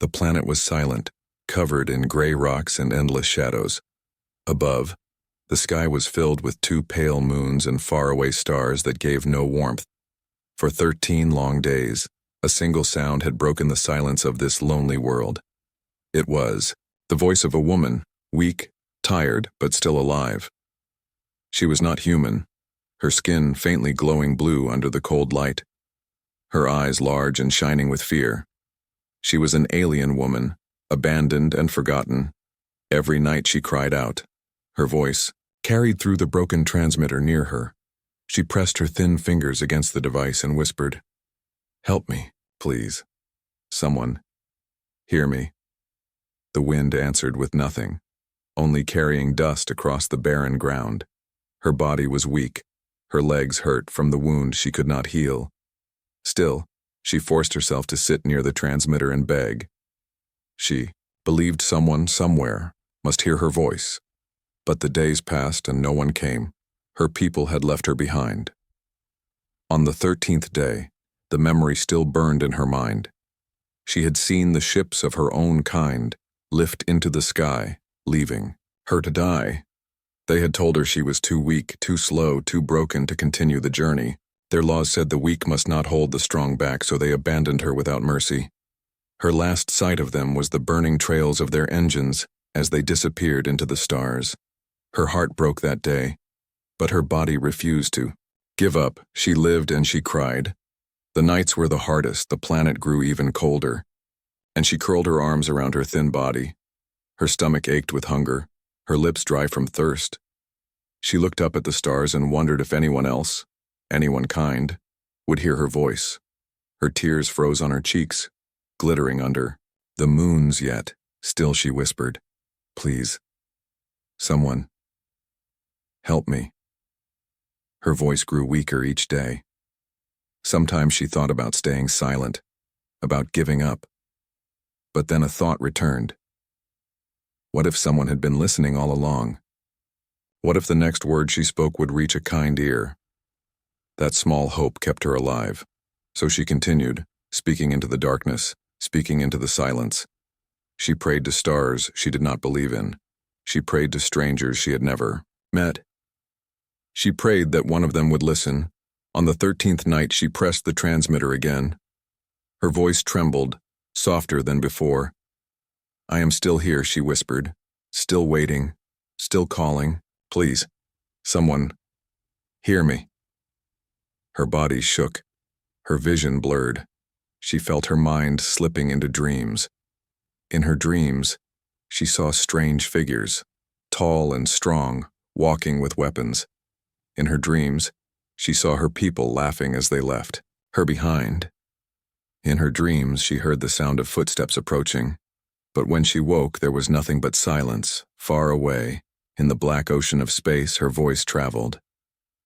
The planet was silent, covered in gray rocks and endless shadows. Above, the sky was filled with two pale moons and faraway stars that gave no warmth. For 13 long days, a single sound had broken the silence of this lonely world. It was the voice of a woman, weak, tired, but still alive. She was not human, her skin faintly glowing blue under the cold light, her eyes large and shining with fear. She was an alien woman, abandoned and forgotten. Every night she cried out. Her voice carried through the broken transmitter near her. She pressed her thin fingers against the device and whispered, "Help me, please. Someone. Hear me." The wind answered with nothing, only carrying dust across the barren ground. Her body was weak, her legs hurt from the wound she could not heal. Still, she forced herself to sit near the transmitter and beg. She believed someone somewhere must hear her voice. But the days passed and no one came. Her people had left her behind. On the 13th day, the memory still burned in her mind. She had seen the ships of her own kind lift into the sky, leaving her to die. They had told her she was too weak, too slow, too broken to continue the journey. Their laws said the weak must not hold the strong back, so they abandoned her without mercy. Her last sight of them was the burning trails of their engines as they disappeared into the stars. Her heart broke that day, but her body refused to give up. She lived and she cried. The nights were the hardest, the planet grew even colder, and she curled her arms around her thin body. Her stomach ached with hunger, her lips dry from thirst. She looked up at the stars and wondered if anyone else, anyone kind, would hear her voice. Her tears froze on her cheeks, glittering under the moons yet. Still she whispered, "Please, someone, help me." Her voice grew weaker each day. Sometimes she thought about staying silent, about giving up. But then a thought returned. What if someone had been listening all along? What if the next word she spoke would reach a kind ear? That small hope kept her alive. So she continued, speaking into the darkness, speaking into the silence. She prayed to stars she did not believe in. She prayed to strangers she had never met. She prayed that one of them would listen. On the 13th night, she pressed the transmitter again. Her voice trembled, softer than before. "I am still here," she whispered, "still waiting, still calling. Please, someone, hear me." Her body shook, her vision blurred. She felt her mind slipping into dreams. In her dreams, she saw strange figures, tall and strong, walking with weapons. In her dreams, she saw her people laughing as they left her behind. In her dreams, she heard the sound of footsteps approaching. But when she woke, there was nothing but silence, far away. In the black ocean of space, her voice traveled.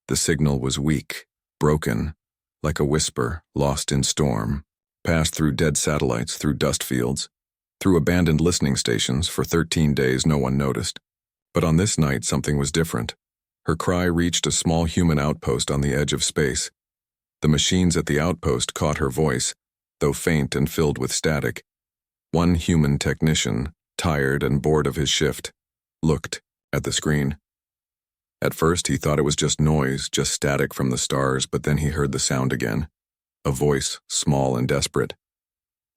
The signal was weak, broken, like a whisper, lost in storm, passed through dead satellites, through dust fields, through abandoned listening stations. For 13 days, no one noticed. But on this night, something was different. Her cry reached a small human outpost on the edge of space. The machines at the outpost caught her voice, though faint and filled with static. One human technician, tired and bored of his shift, looked at the screen. At first, he thought it was just noise, just static from the stars, but then he heard the sound again. A voice, small and desperate.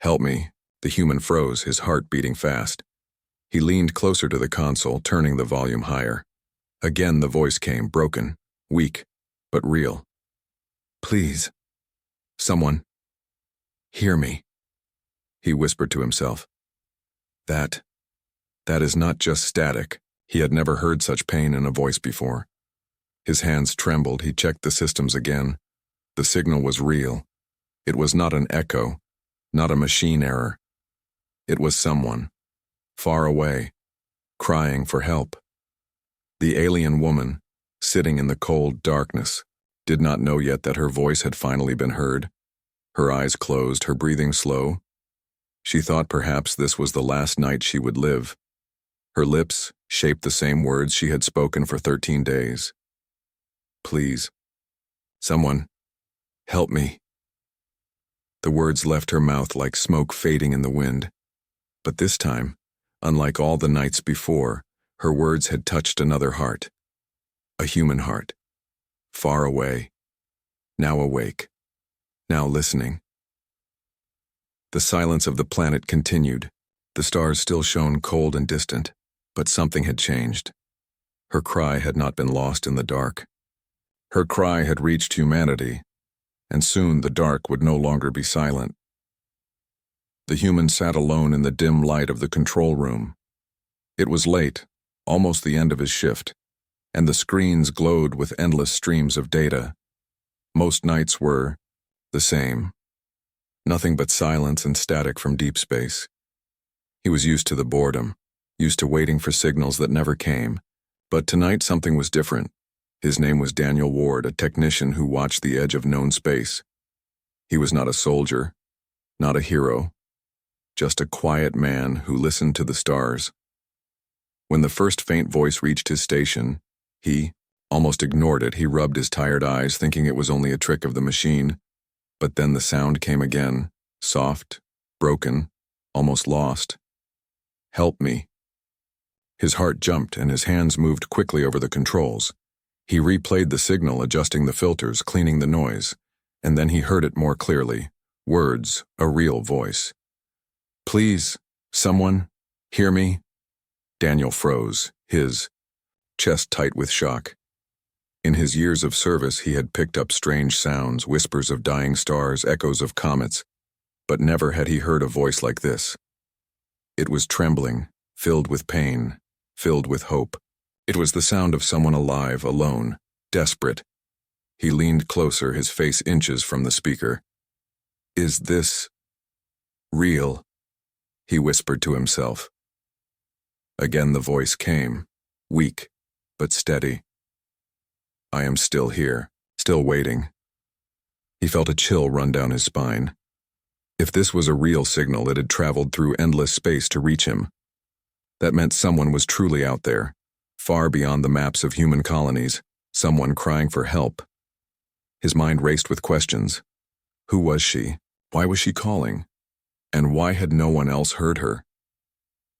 "Help me." The human froze, his heart beating fast. He leaned closer to the console, turning the volume higher. Again the voice came, broken, weak, but real. "Please, someone, hear me," he whispered to himself. That is not just static. He had never heard such pain in a voice before. His hands trembled. He checked the systems again. The signal was real. It was not an echo, not a machine error. It was someone, far away, crying for help. The alien woman, sitting in the cold darkness, did not know yet that her voice had finally been heard. Her eyes closed, her breathing slow. She thought perhaps this was the last night she would live. Her lips shaped the same words she had spoken for 13 days. "Please, someone, help me." The words left her mouth like smoke fading in the wind. But this time, unlike all the nights before, her words had touched another heart. A human heart. Far away. Now awake. Now listening. The silence of the planet continued. The stars still shone cold and distant, but something had changed. Her cry had not been lost in the dark. Her cry had reached humanity, and soon the dark would no longer be silent. The human sat alone in the dim light of the control room. It was late, almost the end of his shift, and the screens glowed with endless streams of data. Most nights were the same. Nothing but silence and static from deep space. He was used to the boredom, used to waiting for signals that never came. But tonight something was different. His name was Daniel Ward, a technician who watched the edge of known space. He was not a soldier, not a hero, just a quiet man who listened to the stars. When the first faint voice reached his station, he almost ignored it. He rubbed his tired eyes, thinking it was only a trick of the machine. But then the sound came again, soft, broken, almost lost. "Help me." His heart jumped and his hands moved quickly over the controls. He replayed the signal, adjusting the filters, cleaning the noise, and then he heard it more clearly. Words, a real voice. "Please, someone, hear me." Daniel froze, his chest tight with shock. In his years of service, he had picked up strange sounds, whispers of dying stars, echoes of comets, but never had he heard a voice like this. It was trembling, filled with pain, filled with hope. It was the sound of someone alive, alone, desperate. He leaned closer, his face inches from the speaker. "Is this real?" he whispered to himself. Again the voice came, weak, but steady. "I am still here, still waiting." He felt a chill run down his spine. If this was a real signal, it had traveled through endless space to reach him. That meant someone was truly out there, far beyond the maps of human colonies, someone crying for help. His mind raced with questions. Who was she? Why was she calling? And why had no one else heard her?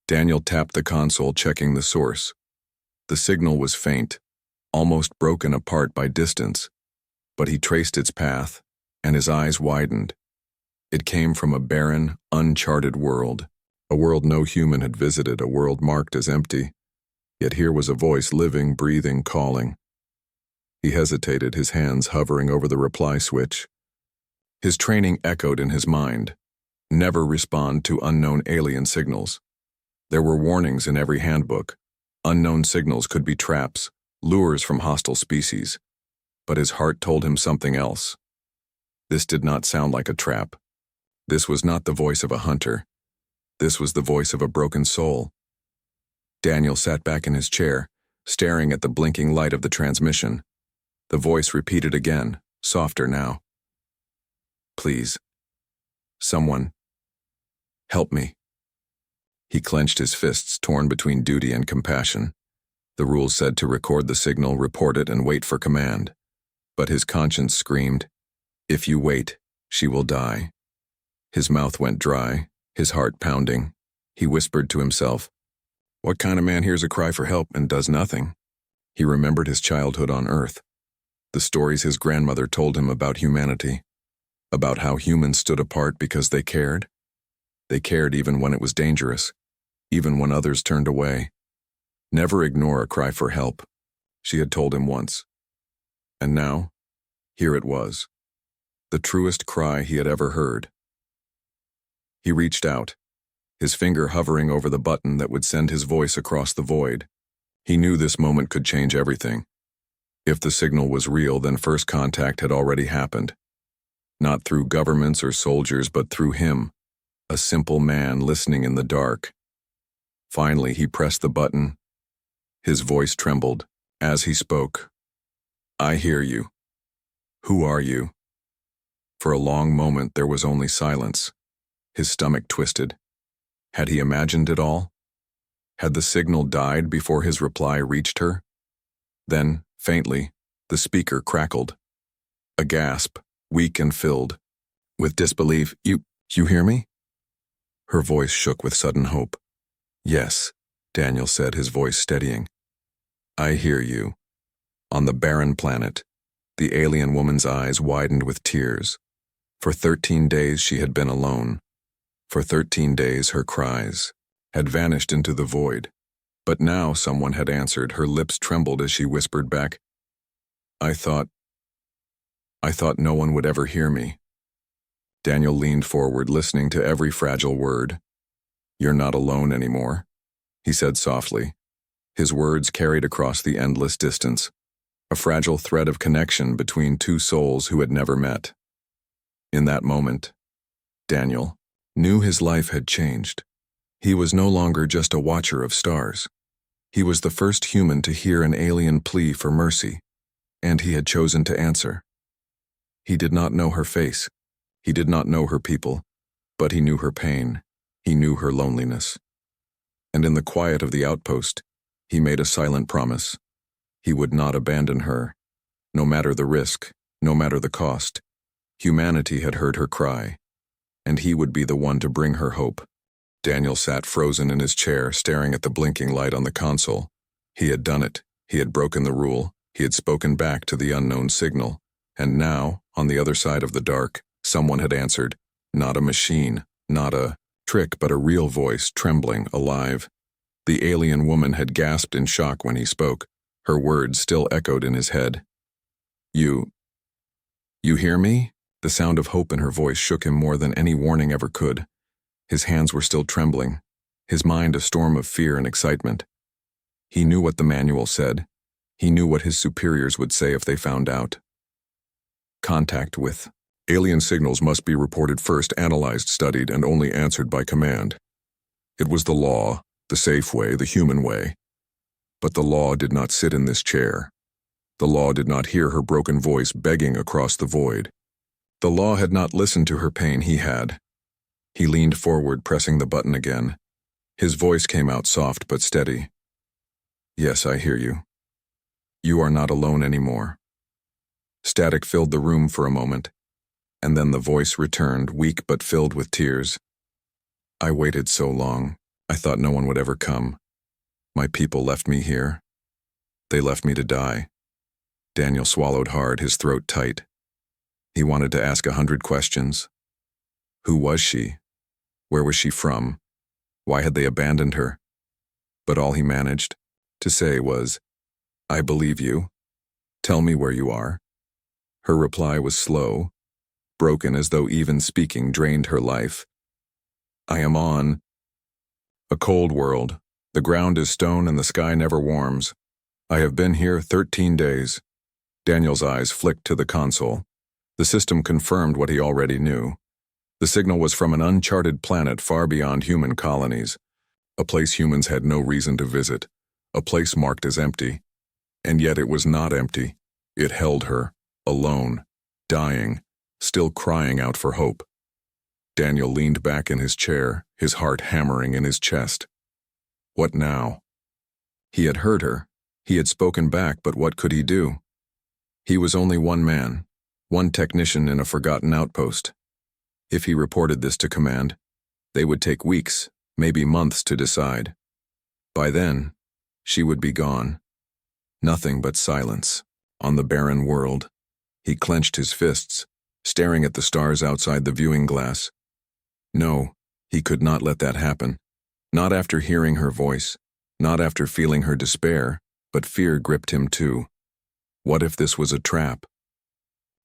Daniel tapped the console, checking the source. The signal was faint, almost broken apart by distance, but he traced its path, and his eyes widened. It came from a barren, uncharted world, a world no human had visited, a world marked as empty. Yet here was a voice, living, breathing, calling. He hesitated, his hands hovering over the reply switch. His training echoed in his mind. Never respond to unknown alien signals. There were warnings in every handbook. Unknown signals could be traps, lures from hostile species. But his heart told him something else. This did not sound like a trap. This was not the voice of a hunter. This was the voice of a broken soul. Daniel sat back in his chair, staring at the blinking light of the transmission. The voice repeated again, softer now. "Please. Someone. Help me." He clenched his fists, torn between duty and compassion. The rules said to record the signal, report it, and wait for command. But his conscience screamed, "If you wait, she will die." His mouth went dry, his heart pounding. He whispered to himself, "What kind of man hears a cry for help and does nothing?" He remembered his childhood on Earth, the stories his grandmother told him about humanity, about how humans stood apart because they cared. They cared even when it was dangerous, even when others turned away. Never ignore a cry for help, she had told him once. And now, here it was, the truest cry he had ever heard. He reached out, his finger hovering over the button that would send his voice across the void. He knew this moment could change everything. If the signal was real, then first contact had already happened. Not through governments or soldiers, but through him, a simple man listening in the dark. Finally, he pressed the button. His voice trembled as he spoke. "I hear you. Who are you?" For a long moment, there was only silence. His stomach twisted. Had he imagined it all? Had the signal died before his reply reached her? Then, faintly, the speaker crackled. A gasp, weak and filled with disbelief. You hear me?" Her voice shook with sudden hope. "Yes," Daniel said, his voice steadying. "I hear you." On the barren planet, the alien woman's eyes widened with tears. For 13 days she had been alone. For 13 days her cries had vanished into the void. But now someone had answered. Her lips trembled as she whispered back, I thought no one would ever hear me." Daniel leaned forward, listening to every fragile word. "You're not alone anymore," he said softly. His words carried across the endless distance, a fragile thread of connection between two souls who had never met. In that moment, Daniel knew his life had changed. He was no longer just a watcher of stars. He was the first human to hear an alien plea for mercy, and he had chosen to answer. He did not know her face. He did not know her people, but he knew her pain. He knew her loneliness. And in the quiet of the outpost, he made a silent promise. He would not abandon her, no matter the risk, no matter the cost. Humanity had heard her cry, and he would be the one to bring her hope. Daniel sat frozen in his chair, staring at the blinking light on the console. He had done it. He had broken the rule. He had spoken back to the unknown signal. And now, on the other side of the dark, someone had answered. Not a machine, not a trick, but a real voice, trembling, alive. The alien woman had gasped in shock when he spoke. Her words still echoed in his head. You hear me?" The sound of hope in her voice shook him more than any warning ever could. His hands were still trembling, his mind a storm of fear and excitement. He knew what the manual said. He knew what his superiors would say if they found out. Contact with alien signals must be reported first, analyzed, studied, and only answered by command. It was the law, the safe way, the human way. But the law did not sit in this chair. The law did not hear her broken voice begging across the void. The law had not listened to her pain. He had. He leaned forward, pressing the button again. His voice came out soft but steady. "Yes, I hear you. You are not alone anymore." Static filled the room for a moment, and then the voice returned, weak but filled with tears. "I waited so long. I thought no one would ever come. My people left me here. They left me to die." Daniel swallowed hard, his throat tight. He wanted to ask 100 questions. Who was she? Where was she from? Why had they abandoned her? But all he managed to say was, "I believe you. Tell me where you are." Her reply was slow, broken as though even speaking drained her life. "I am on a cold world. The ground is stone and the sky never warms. I have been here 13 days. Daniel's eyes flicked to the console. The system confirmed what he already knew. The signal was from an uncharted planet far beyond human colonies, a place humans had no reason to visit, a place marked as empty. And yet it was not empty. It held her, alone, dying, still crying out for hope. Daniel leaned back in his chair, his heart hammering in his chest. What now? He had heard her. He had spoken back, but what could he do? He was only one man, one technician in a forgotten outpost. If he reported this to command, they would take weeks, maybe months to decide. By then, she would be gone. Nothing but silence. On the barren world, he clenched his fists, staring at the stars outside the viewing glass. No, he could not let that happen. Not after hearing her voice, not after feeling her despair, but fear gripped him too. What if this was a trap?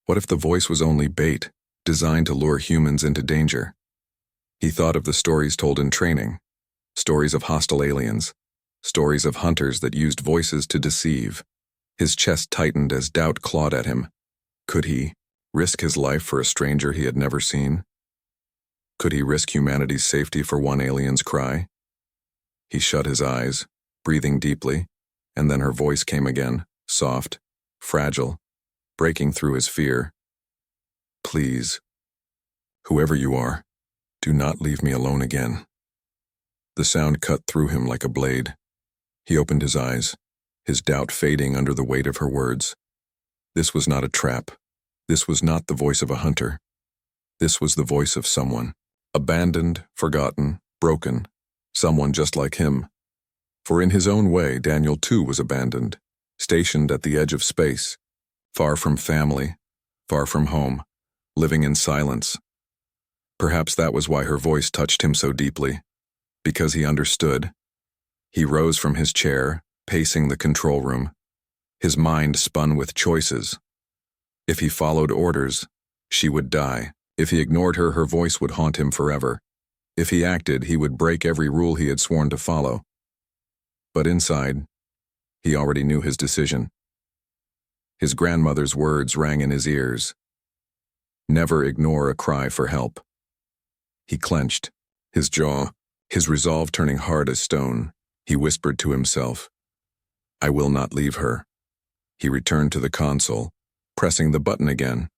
What if the voice was only bait, designed to lure humans into danger? He thought of the stories told in training, stories of hostile aliens, stories of hunters that used voices to deceive. His chest tightened as doubt clawed at him. Could he risk his life for a stranger he had never seen? Could he risk humanity's safety for one alien's cry? He shut his eyes, breathing deeply, and then her voice came again, soft, fragile, breaking through his fear. Please, whoever you are, do not leave me alone again. The sound cut through him like a blade. He opened his eyes, his doubt fading under the weight of her words. This was not a trap. This was not the voice of a hunter. This was the voice of someone Abandoned, forgotten, broken. Someone just like him. For in his own way, Daniel too was abandoned, stationed at the edge of space, far from family, far from home, living in silence. Perhaps that was why her voice touched him so deeply, because he understood. He rose from his chair, pacing the control room. His mind spun with choices. If he followed orders, she would die. If he ignored her, her voice would haunt him forever. If he acted, he would break every rule he had sworn to follow. But inside, he already knew his decision. His grandmother's words rang in his ears. Never ignore a cry for help. He clenched, his jaw, his resolve turning hard as stone. He whispered to himself, "I will not leave her." He returned to the console, pressing the button again.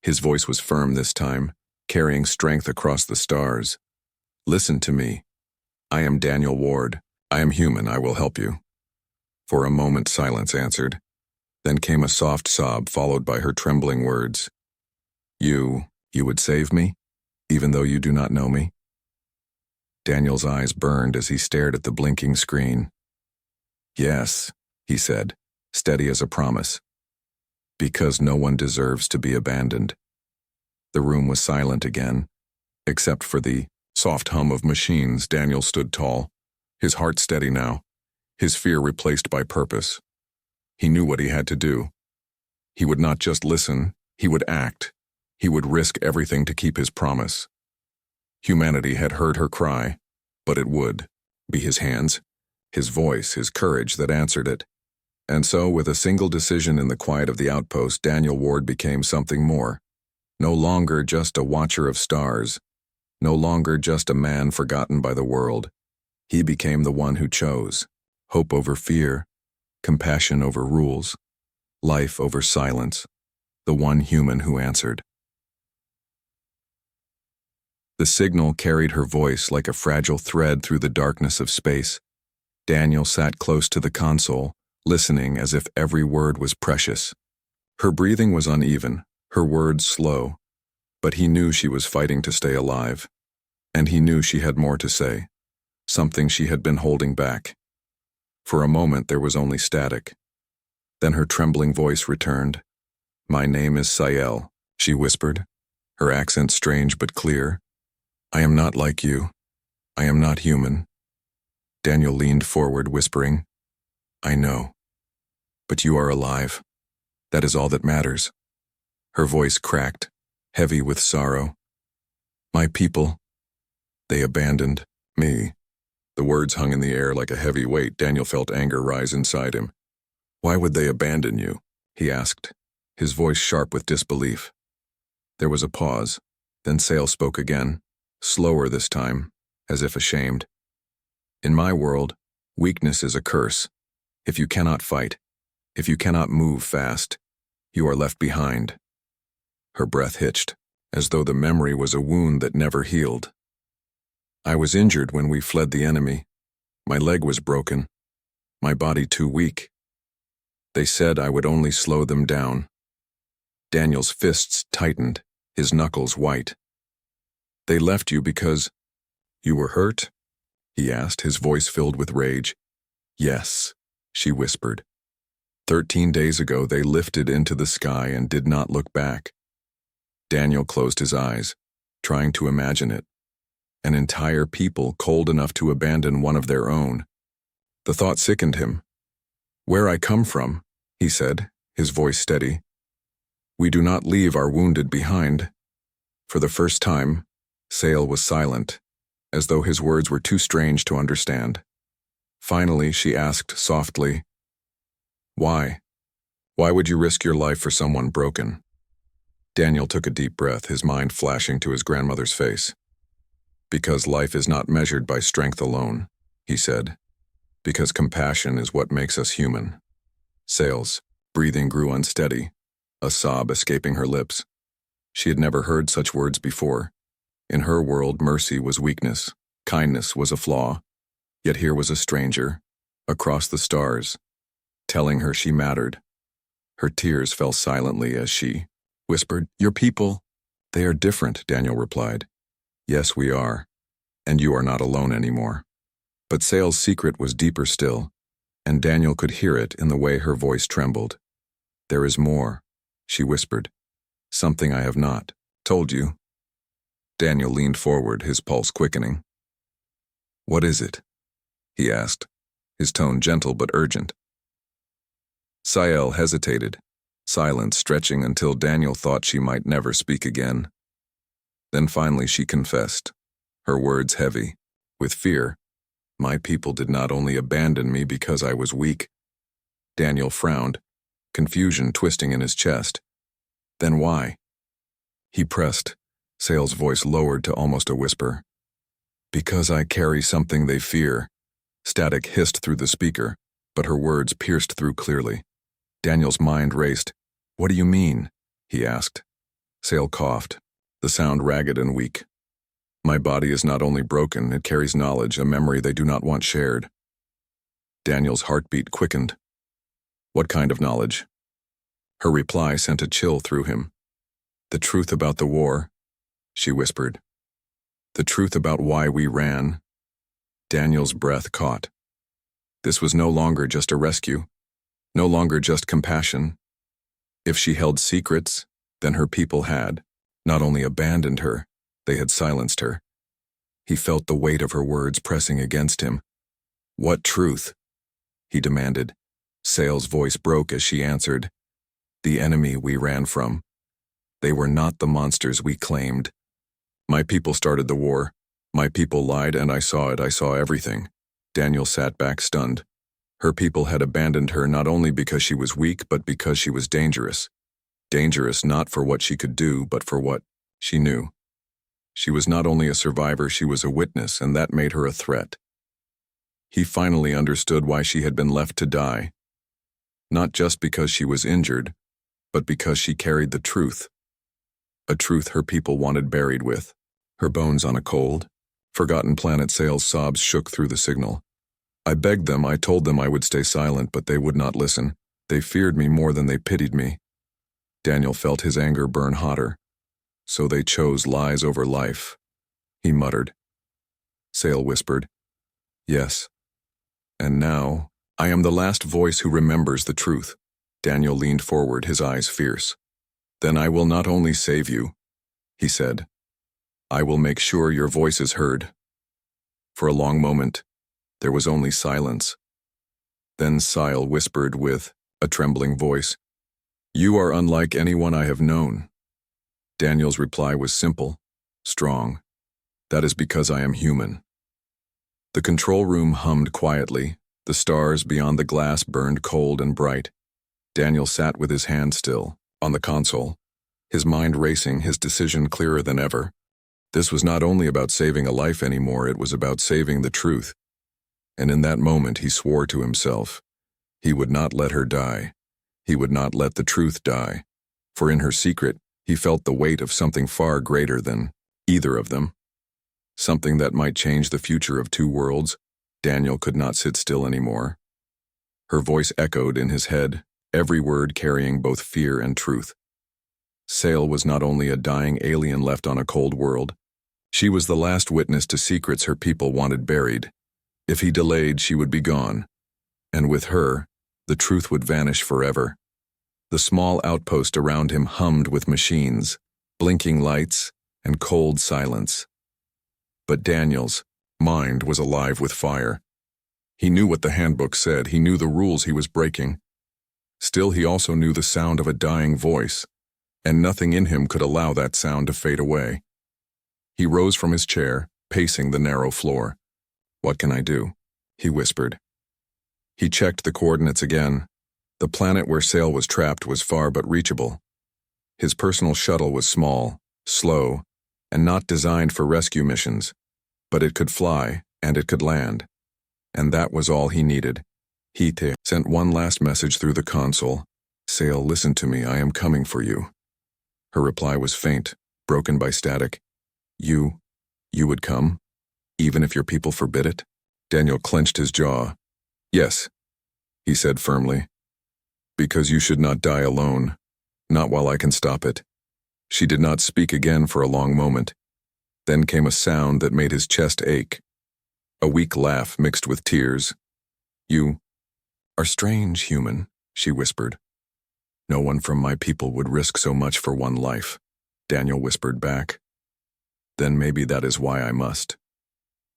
His voice was firm this time, carrying strength across the stars. "Listen to me. I am Daniel Ward. I am human. I will help you." For a moment silence answered. Then came a soft sob followed by her trembling words. You would save me, even though you do not know me?" Daniel's eyes burned as he stared at the blinking screen. "Yes," he said, steady as a promise. "Because no one deserves to be abandoned." The room was silent again, except for the soft hum of machines. Daniel stood tall, his heart steady now, his fear replaced by purpose. He knew what he had to do. He would not just listen, he would act. He would risk everything to keep his promise. Humanity had heard her cry, but it would be his hands, his voice, his courage that answered it. And so, with a single decision in the quiet of the outpost, Daniel Ward became something more. No longer just a watcher of stars, no longer just a man forgotten by the world. He became the one who chose. Hope over fear, compassion over rules, life over silence, the one human who answered. The signal carried her voice like a fragile thread through the darkness of space. Daniel sat close to the console, listening as if every word was precious. Her breathing was uneven, her words slow, but he knew she was fighting to stay alive. And he knew she had more to say, something she had been holding back. For a moment there was only static. Then her trembling voice returned. "My name is Sayel," she whispered, her accent strange but clear. "I am not like you. I am not human." Daniel leaned forward, whispering, "I know. But you are alive. That is all that matters." Her voice cracked, heavy with sorrow. "My people, they abandoned me." The words hung in the air like a heavy weight. Daniel felt anger rise inside him. "Why would they abandon you?" he asked, his voice sharp with disbelief. There was a pause, then Sayel spoke again, slower this time, as if ashamed. "In my world, weakness is a curse. If you cannot fight, if you cannot move fast, you are left behind." Her breath hitched, as though the memory was a wound that never healed. "I was injured when we fled the enemy. My leg was broken, my body too weak. They said I would only slow them down." Daniel's fists tightened, his knuckles white. "They left you because you were hurt?" he asked, his voice filled with rage. "Yes," she whispered. 13 days ago they lifted into the sky and did not look back." Daniel closed his eyes, trying to imagine it. An entire people cold enough to abandon one of their own. The thought sickened him. "Where I come from," he said, his voice steady, "we do not leave our wounded behind." For the first time, Sayel was silent, as though his words were too strange to understand. Finally, she asked softly, "Why? Why would you risk your life for someone broken?" Daniel took a deep breath, his mind flashing to his grandmother's face. "Because life is not measured by strength alone," he said. "Because compassion is what makes us human." Sayel's breathing grew unsteady, a sob escaping her lips. She had never heard such words before. In her world, mercy was weakness, kindness was a flaw. Yet here was a stranger, across the stars, telling her she mattered. Her tears fell silently as she whispered, "Your people, they are different," Daniel replied. Yes, we are. And you are not alone anymore. But Sale's secret was deeper still, and Daniel could hear it in the way her voice trembled. There is more, she whispered. Something I have not told you. Daniel leaned forward, his pulse quickening. What is it? He asked, his tone gentle but urgent. Sael hesitated, silence stretching until Daniel thought she might never speak again. Then finally she confessed, her words heavy, with fear. My people did not only abandon me because I was weak. Daniel frowned, confusion twisting in his chest. Then why? He pressed, Sael's voice lowered to almost a whisper. Because I carry something they fear. Static hissed through the speaker, but her words pierced through clearly. Daniel's mind raced. What do you mean? He asked. Sael coughed, the sound ragged and weak. My body is not only broken, it carries knowledge, a memory they do not want shared. Daniel's heartbeat quickened. What kind of knowledge? Her reply sent a chill through him. The truth about the war, she whispered. The truth about why we ran. Daniel's breath caught. This was no longer just a rescue, no longer just compassion. If she held secrets, then her people had not only abandoned her, they had silenced her. He felt the weight of her words pressing against him. What truth? He demanded. Sael's voice broke as she answered. The enemy we ran from. They were not the monsters we claimed. My people started the war. My people lied and I saw it. I saw everything. Daniel sat back stunned. Her people had abandoned her not only because she was weak, but because she was dangerous. Dangerous not for what she could do, but for what she knew. She was not only a survivor, she was a witness, and that made her a threat. He finally understood why she had been left to die. Not just because she was injured, but because she carried the truth. A truth her people wanted buried with. Her bones on a cold, forgotten planet. Sael's sobs shook through the signal. I begged them, I told them I would stay silent, but they would not listen. They feared me more than they pitied me. Daniel felt his anger burn hotter. So they chose lies over life, he muttered. Sael whispered, yes. And now, I am the last voice who remembers the truth. Daniel leaned forward, his eyes fierce. Then I will not only save you, he said. I will make sure your voice is heard. For a long moment, there was only silence. Then Sael whispered with a trembling voice, You are unlike anyone I have known. Daniel's reply was simple, strong. That is because I am human. The control room hummed quietly. The stars beyond the glass burned cold and bright. Daniel sat with his hand still, on the console, his mind racing, his decision clearer than ever. This was not only about saving a life anymore, it was about saving the truth. And in that moment he swore to himself, he would not let her die. He would not let the truth die. For in her secret, he felt the weight of something far greater than either of them. Something that might change the future of two worlds. Daniel could not sit still anymore. Her voice echoed in his head, every word carrying both fear and truth. Sael was not only a dying alien left on a cold world. She was the last witness to secrets her people wanted buried. If he delayed, she would be gone. And with her, the truth would vanish forever. The small outpost around him hummed with machines, blinking lights, and cold silence. But Daniel's mind was alive with fire. He knew what the handbook said, he knew the rules he was breaking. Still, he also knew the sound of a dying voice, and nothing in him could allow that sound to fade away. He rose from his chair, pacing the narrow floor. What can I do? He whispered. He checked the coordinates again. The planet where Sael was trapped was far but reachable. His personal shuttle was small, slow, and not designed for rescue missions, but it could fly and it could land. And that was all he needed. He sent one last message through the console. Sael, listen to me, I am coming for you. Her reply was faint, broken by static. You would come? Even if your people forbid it? Daniel clenched his jaw. Yes, he said firmly. Because you should not die alone, not while I can stop it. She did not speak again for a long moment. Then came a sound that made his chest ache. A weak laugh mixed with tears. "You are strange, human," she whispered. "No one from my people would risk so much for one life," Daniel whispered back. "Then maybe that is why I must."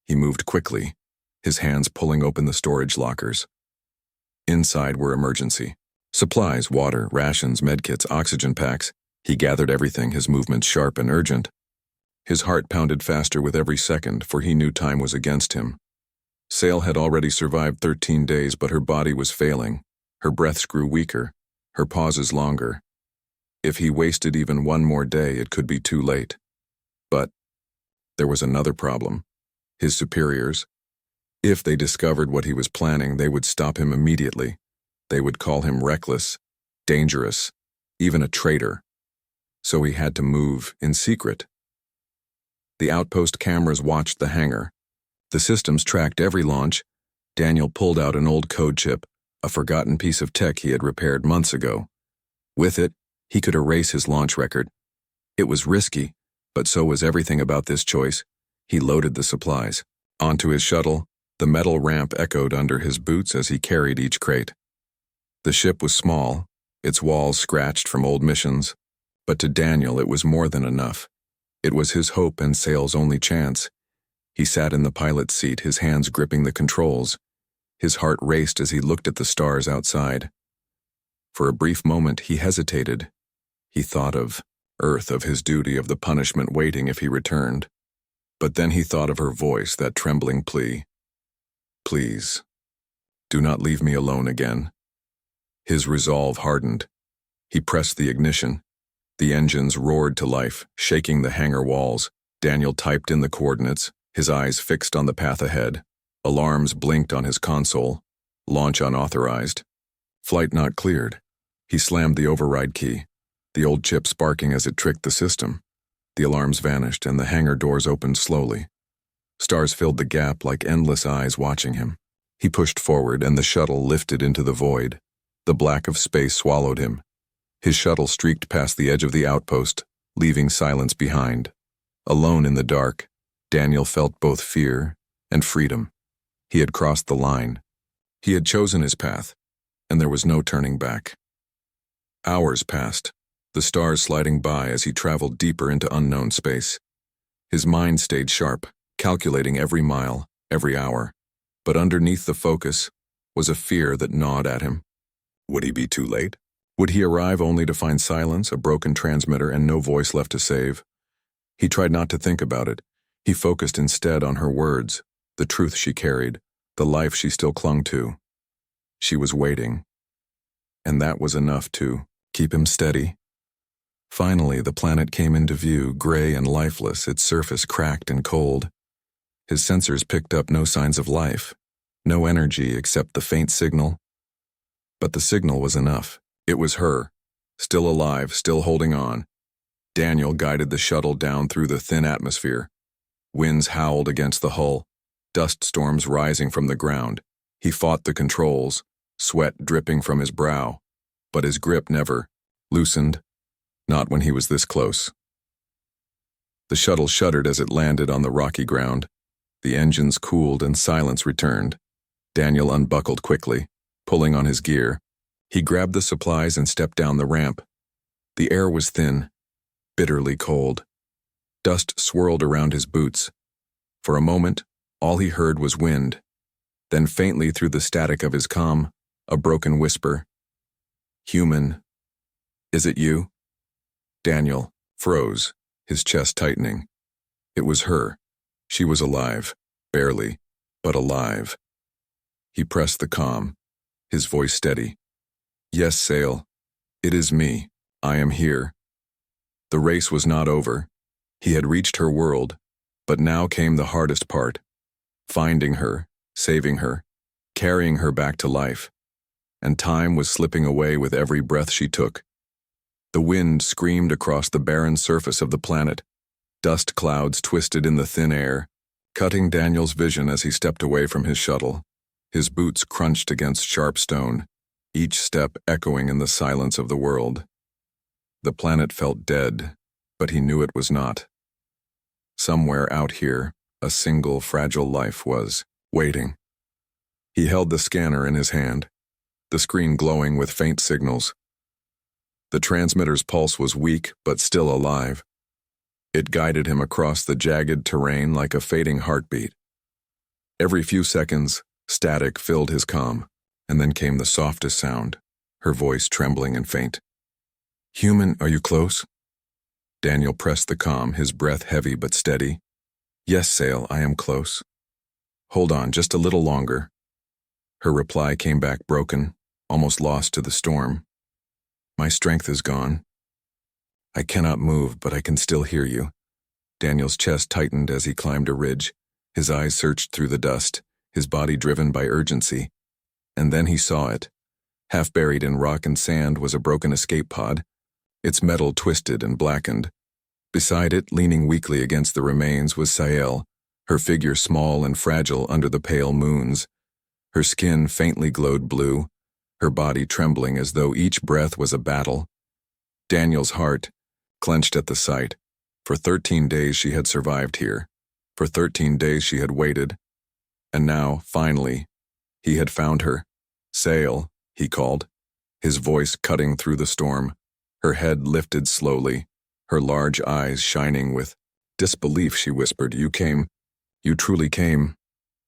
He moved quickly, his hands pulling open the storage lockers. Inside were emergency supplies, water, rations, medkits, oxygen packs. He gathered everything, his movements sharp and urgent. His heart pounded faster with every second, for he knew time was against him. Sale had already survived 13 days, but her body was failing. Her breaths grew weaker, her pauses longer. If he wasted even one more day, it could be too late. But there was another problem. His superiors. If they discovered what he was planning, they would stop him immediately. They would call him reckless, dangerous, even a traitor. So he had to move in secret. The outpost cameras watched the hangar. The systems tracked every launch. Daniel pulled out an old code chip, a forgotten piece of tech he had repaired months ago. With it, he could erase his launch record. It was risky, but so was everything about this choice. He loaded the supplies. Onto his shuttle, the metal ramp echoed under his boots as he carried each crate. The ship was small, its walls scratched from old missions, but to Daniel it was more than enough. It was his hope and Sale's only chance. He sat in the pilot's seat, his hands gripping the controls. His heart raced as he looked at the stars outside. For a brief moment he hesitated. He thought of Earth, of his duty, of the punishment waiting if he returned. But then he thought of her voice, that trembling plea. "Please, do not leave me alone again." His resolve hardened. He pressed the ignition. The engines roared to life, shaking the hangar walls. Daniel typed in the coordinates, his eyes fixed on the path ahead. Alarms blinked on his console. Launch unauthorized. Flight not cleared. He slammed the override key, the old chip sparking as it tricked the system. The alarms vanished and the hangar doors opened slowly. Stars filled the gap like endless eyes watching him. He pushed forward and the shuttle lifted into the void. The black of space swallowed him. His shuttle streaked past the edge of the outpost, leaving silence behind. Alone in the dark, Daniel felt both fear and freedom. He had crossed the line. He had chosen his path, and there was no turning back. Hours passed, the stars sliding by as he traveled deeper into unknown space. His mind stayed sharp, calculating every mile, every hour. But underneath the focus was a fear that gnawed at him. Would he be too late? Would he arrive only to find silence, a broken transmitter, and no voice left to save? He tried not to think about it. He focused instead on her words, the truth she carried, the life she still clung to. She was waiting. And that was enough to keep him steady. Finally, the planet came into view, gray and lifeless, its surface cracked and cold. His sensors picked up no signs of life, no energy except the faint signal. But the signal was enough. It was her, still alive, still holding on. Daniel guided the shuttle down through the thin atmosphere. Winds howled against the hull, dust storms rising from the ground. He fought the controls, sweat dripping from his brow, but his grip never loosened, not when he was this close. The shuttle shuddered as it landed on the rocky ground. The engines cooled and silence returned. Daniel unbuckled quickly, pulling on his gear. He grabbed the supplies and stepped down the ramp. The air was thin, bitterly cold. Dust swirled around his boots. For a moment, all he heard was wind. Then faintly through the static of his comm, a broken whisper. "Human, is it you?" Daniel froze, his chest tightening. It was her. She was alive, barely, but alive. He pressed the comm, his voice steady. "Yes, Sale. It is me. I am here." The race was not over. He had reached her world, but now came the hardest part. Finding her, saving her, carrying her back to life. And time was slipping away with every breath she took. The wind screamed across the barren surface of the planet. Dust clouds twisted in the thin air, cutting Daniel's vision as he stepped away from his shuttle. His boots crunched against sharp stone, each step echoing in the silence of the world. The planet felt dead, but he knew it was not. Somewhere out here, a single fragile life was waiting. He held the scanner in his hand, the screen glowing with faint signals. The transmitter's pulse was weak but still alive. It guided him across the jagged terrain like a fading heartbeat. Every few seconds, static filled his comm, and then came the softest sound, her voice trembling and faint. "Human, are you close?" Daniel pressed the comm, his breath heavy but steady. "Yes, Sale, I am close." "Hold on, just a little longer." Her reply came back broken, almost lost to the storm. "My strength is gone. I cannot move, but I can still hear you." Daniel's chest tightened as he climbed a ridge. His eyes searched through the dust, his body driven by urgency. And then he saw it. Half buried in rock and sand was a broken escape pod, its metal twisted and blackened. Beside it, leaning weakly against the remains, was Sael, her figure small and fragile under the pale moons. Her skin faintly glowed blue, her body trembling as though each breath was a battle. Daniel's heart clenched at the sight. For 13 days she had survived here. For 13 days she had waited. And now, finally, he had found her. "Sail," he called, his voice cutting through the storm. Her head lifted slowly, her large eyes shining with disbelief. She whispered, "You came. You truly came."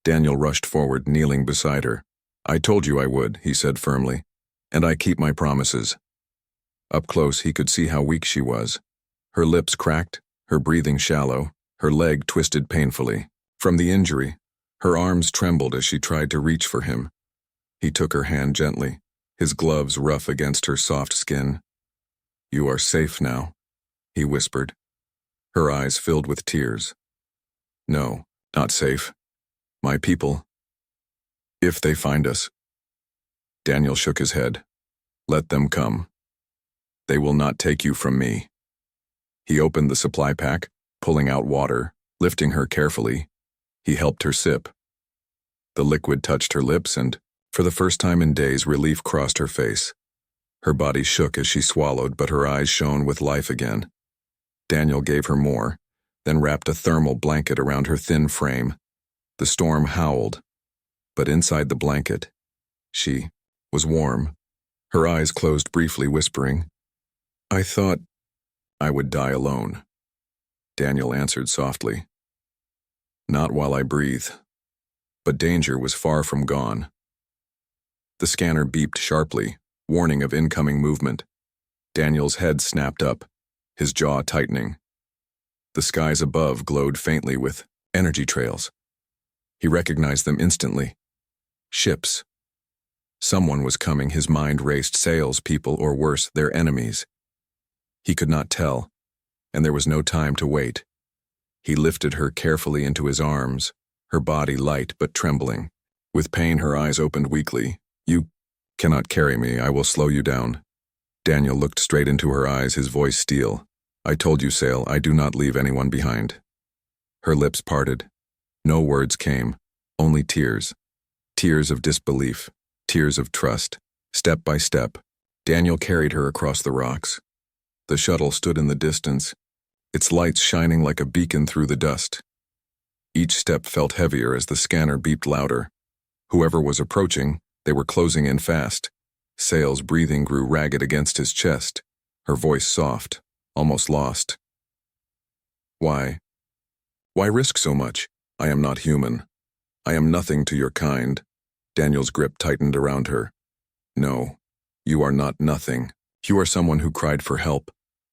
Daniel rushed forward, kneeling beside her. "I told you I would," he said firmly, "and I keep my promises." Up close, he could see how weak she was. Her lips cracked, her breathing shallow, her leg twisted painfully. From the injury, her arms trembled as she tried to reach for him. He took her hand gently, his gloves rough against her soft skin. "You are safe now," he whispered. Her eyes filled with tears. "No, not safe. My people. If they find us." Daniel shook his head. "Let them come. They will not take you from me." He opened the supply pack, pulling out water, lifting her carefully. He helped her sip. The liquid touched her lips and, for the first time in days, relief crossed her face. Her body shook as she swallowed, but her eyes shone with life again. Daniel gave her more, then wrapped a thermal blanket around her thin frame. The storm howled, but inside the blanket, she was warm. Her eyes closed briefly, whispering, "I thought I would die alone." Daniel answered softly, "Not while I breathe." But danger was far from gone. The scanner beeped sharply, warning of incoming movement. Daniel's head snapped up, his jaw tightening. The skies above glowed faintly with energy trails. He recognized them instantly. Ships. Someone was coming. His mind raced. Salespeople, or worse, their enemies. He could not tell, and there was no time to wait. He lifted her carefully into his arms, her body light but trembling. With pain, her eyes opened weakly. "You cannot carry me. I will slow you down." Daniel looked straight into her eyes, his voice steel. "I told you, Sale, I do not leave anyone behind." Her lips parted. No words came, only tears. Tears of disbelief, tears of trust. Step by step, Daniel carried her across the rocks. The shuttle stood in the distance, its lights shining like a beacon through the dust. Each step felt heavier as the scanner beeped louder. Whoever was approaching, they were closing in fast. Sale's breathing grew ragged against his chest, her voice soft, almost lost. Why risk so much? I am not human. I am nothing to your kind." Daniel's grip tightened around her. "No, you are not nothing. You are someone who cried for help,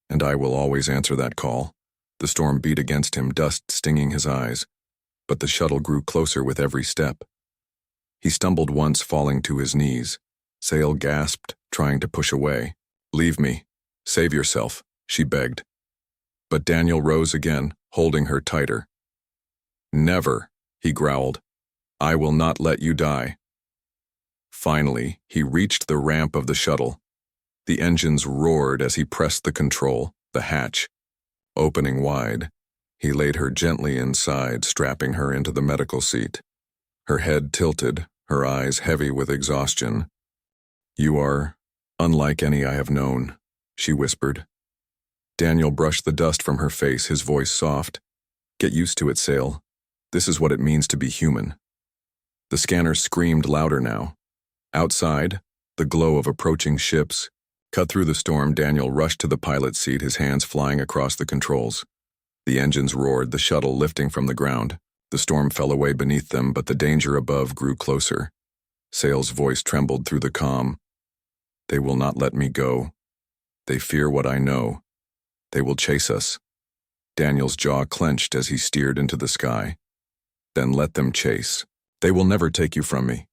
and I will always answer that call." The storm beat against him, dust stinging his eyes, but the shuttle grew closer with every step. He stumbled once, falling to his knees. Sale gasped, trying to push away. "Leave me. Save yourself," she begged. But Daniel rose again, holding her tighter. "Never," he growled. "I will not let you die." Finally, he reached the ramp of the shuttle. The engines roared as he pressed the control, the hatch. Opening wide, he laid her gently inside, strapping her into the medical seat. Her head tilted, her eyes heavy with exhaustion. "You are unlike any I have known," she whispered. Daniel brushed the dust from her face, his voice soft. Get used to it, Sail. This is what it means to be human. The scanner screamed louder now. Outside, the glow of approaching ships. Cut through the storm, Daniel rushed to the pilot's seat, his hands flying across the controls. The engines roared, the shuttle lifting from the ground. The storm fell away beneath them, but the danger above grew closer. Sail's voice trembled through the comm. They will not let me go. They fear what I know. They will chase us. Daniel's jaw clenched as he steered into the sky. Then let them chase. They will never take you from me.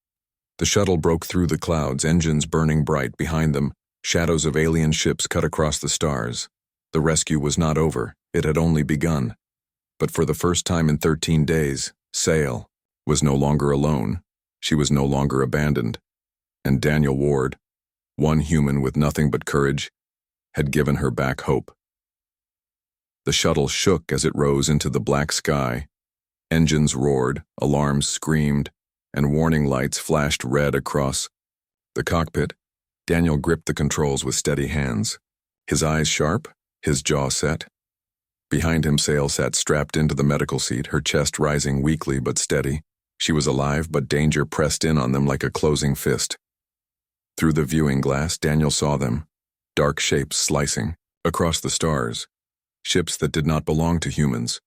The shuttle broke through the clouds, engines burning bright behind them. Shadows of alien ships cut across the stars. The rescue was not over. It had only begun. But for the first time in 13 days, Sail was no longer alone. She was no longer abandoned. And Daniel Ward, one human with nothing but courage, had given her back hope. The shuttle shook as it rose into the black sky. Engines roared, alarms screamed, and warning lights flashed red across the cockpit. Daniel gripped the controls with steady hands, his eyes sharp, his jaw set. Behind him, Sail sat strapped into the medical seat, her chest rising weakly but steady. She was alive, but danger pressed in on them like a closing fist. Through the viewing glass, Daniel saw them, dark shapes slicing across the stars, ships that did not belong to humans.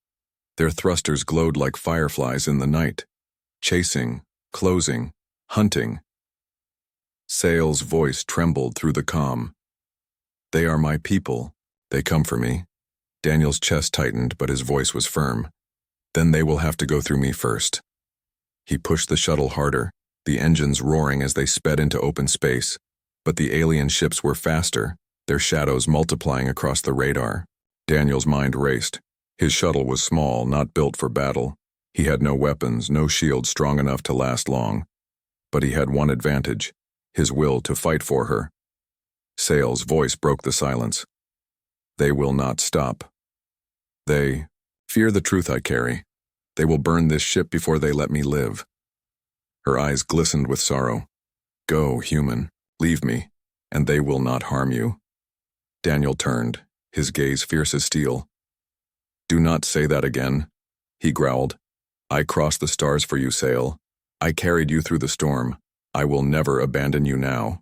Their thrusters glowed like fireflies in the night, chasing, closing, hunting. Sail's voice trembled through the comm. They are my people. They come for me. Daniel's chest tightened, but his voice was firm. Then they will have to go through me first. He pushed the shuttle harder, the engines roaring as they sped into open space. But the alien ships were faster, their shadows multiplying across the radar. Daniel's mind raced. His shuttle was small, not built for battle. He had no weapons, no shield strong enough to last long. But he had one advantage, his will to fight for her. Sail's voice broke the silence. They will not stop. They fear the truth I carry. They will burn this ship before they let me live. Her eyes glistened with sorrow. Go, human, leave me, and they will not harm you. Daniel turned, his gaze fierce as steel. Do not say that again, he growled. I crossed the stars for you, Sail. I carried you through the storm. I will never abandon you now.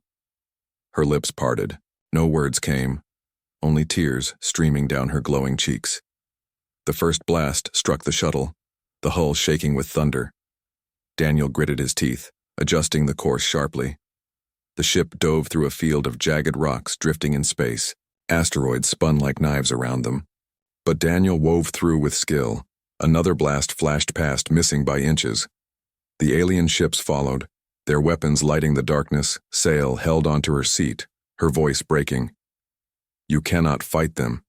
Her lips parted. No words came, only tears streaming down her glowing cheeks. The first blast struck the shuttle, the hull shaking with thunder. Daniel gritted his teeth, adjusting the course sharply. The ship dove through a field of jagged rocks drifting in space. Asteroids spun like knives around them. But Daniel wove through with skill. Another blast flashed past, missing by inches. The alien ships followed, their weapons lighting the darkness. Sail held onto her seat, her voice breaking. You cannot fight them.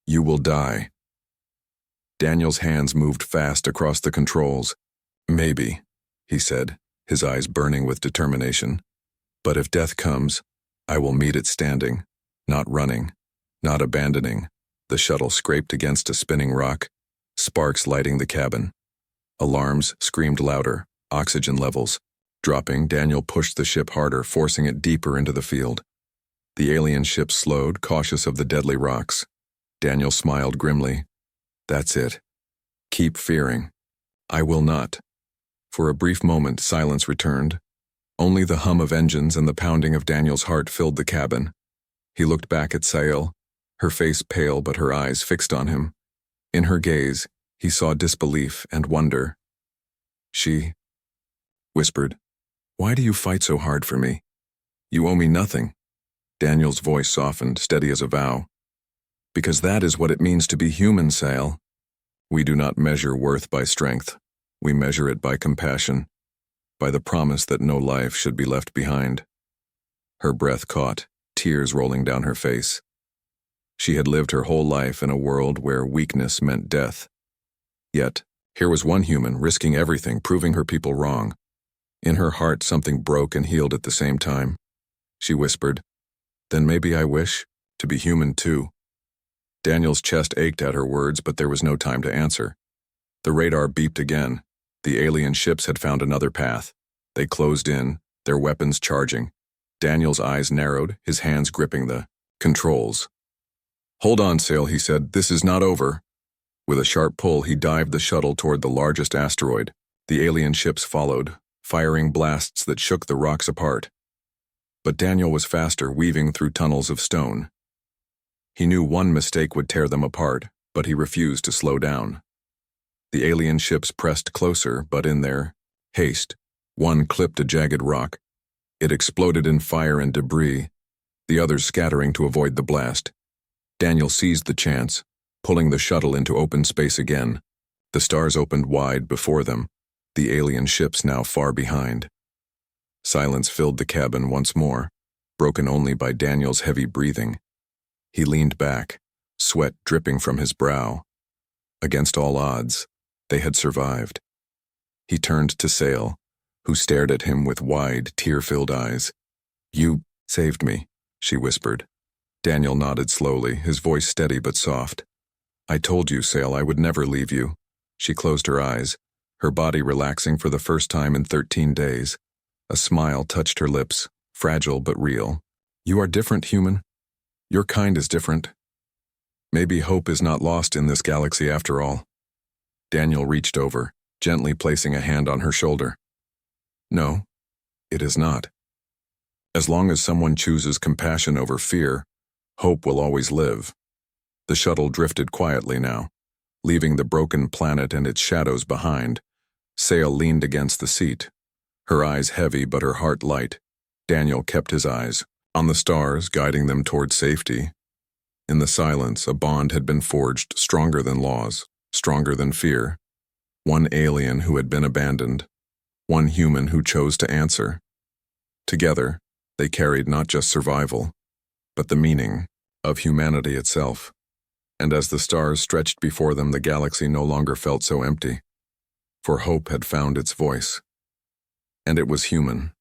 You will die. Daniel's hands moved fast across the controls. Maybe, he said, his eyes burning with determination. But if death comes, I will meet it standing, not running, not abandoning. The shuttle scraped against a spinning rock, sparks lighting the cabin. Alarms screamed louder, oxygen levels. Dropping, Daniel pushed the ship harder, forcing it deeper into the field. The alien ship slowed, cautious of the deadly rocks. Daniel smiled grimly. That's it. Keep fearing. I will not. For a brief moment, silence returned. Only the hum of engines and the pounding of Daniel's heart filled the cabin. He looked back at Sail, her face pale but her eyes fixed on him. In her gaze, he saw disbelief and wonder. She whispered, "Why do you fight so hard for me? You owe me nothing." Daniel's voice softened, steady as a vow. "Because that is what it means to be human, Sail. We do not measure worth by strength. We measure it by compassion, by the promise that no life should be left behind." Her breath caught, tears rolling down her face. She had lived her whole life in a world where weakness meant death. Yet, here was one human risking everything, proving her people wrong. In her heart, something broke and healed at the same time. She whispered, "Then maybe I wish to be human too." Daniel's chest ached at her words, but there was no time to answer. The radar beeped again. The alien ships had found another path. They closed in, their weapons charging. Daniel's eyes narrowed, his hands gripping the controls. "Hold on, Sail," he said. "This is not over." With a sharp pull, he dived the shuttle toward the largest asteroid. The alien ships followed, firing blasts that shook the rocks apart. But Daniel was faster, weaving through tunnels of stone. He knew one mistake would tear them apart, but he refused to slow down. The alien ships pressed closer, but in their haste, one clipped a jagged rock. It exploded in fire and debris, the others scattering to avoid the blast. Daniel seized the chance, pulling the shuttle into open space again. The stars opened wide before them, the alien ships now far behind. Silence filled the cabin once more, broken only by Daniel's heavy breathing. He leaned back, sweat dripping from his brow. Against all odds, they had survived. He turned to Sale, who stared at him with wide, tear-filled eyes. "You saved me," she whispered. Daniel nodded slowly, his voice steady but soft. "I told you, Sale, I would never leave you." She closed her eyes, her body relaxing for the first time in 13 days. A smile touched her lips, fragile but real. "You are different, human. Your kind is different. Maybe hope is not lost in this galaxy after all." Daniel reached over, gently placing a hand on her shoulder. "No, it is not. As long as someone chooses compassion over fear, hope will always live." The shuttle drifted quietly now, leaving the broken planet and its shadows behind. Sale leaned against the seat, her eyes heavy but her heart light. Daniel kept his eyes on the stars, guiding them toward safety. In the silence, a bond had been forged, stronger than laws, stronger than fear. One alien who had been abandoned, one human who chose to answer. Together, they carried not just survival, but the meaning of humanity itself. And as the stars stretched before them, the galaxy no longer felt so empty, for hope had found its voice. And it was human.